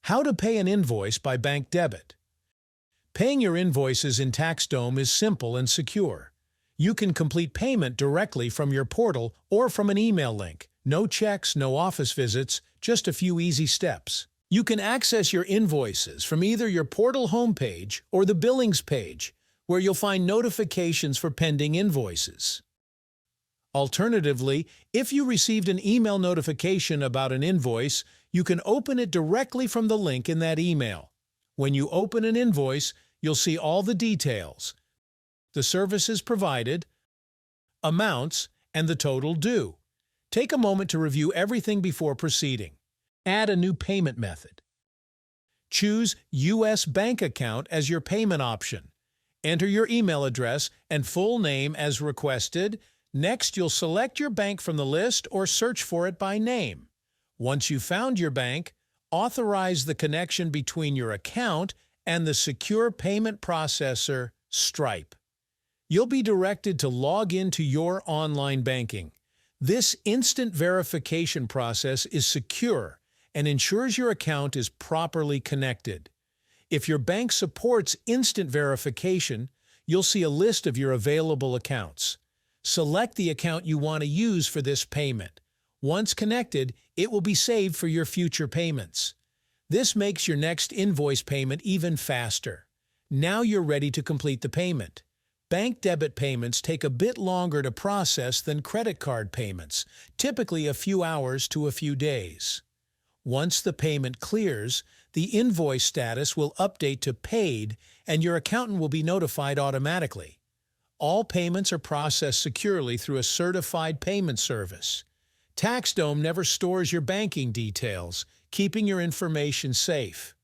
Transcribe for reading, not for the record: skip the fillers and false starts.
How to pay an invoice by bank debit. Paying your invoices in TaxDome is simple and secure. You can complete payment directly from your portal or from an email link. No checks, no office visits, just a few easy steps. You can access your invoices from either your portal homepage or the billings page, where you'll find notifications for pending invoices. Alternatively, if you received an email notification about an invoice, you can open it directly from the link in that email. When you open an invoice, you'll see all the details: the services provided, amounts, and the total due. Take a moment to review everything before proceeding. Add a new payment method. Choose U.S. bank account as your payment option. Enter your email address and full name as requested. Next, you'll select your bank from the list or search for it by name. Once you've found your bank, authorize the connection between your account and the secure payment processor, Stripe. You'll be directed to log into your online banking. This instant verification process is secure and ensures your account is properly connected. If your bank supports instant verification, you'll see a list of your available accounts. Select the account you want to use for this payment. Once connected, it will be saved for your future payments. This makes your next invoice payment even faster. Now you're ready to complete the payment. Bank debit payments take a bit longer to process than credit card payments, typically a few hours to a few days. Once the payment clears, the invoice status will update to paid and your accountant will be notified automatically. All payments are processed securely through a certified payment service. TaxDome never stores your banking details, keeping your information safe.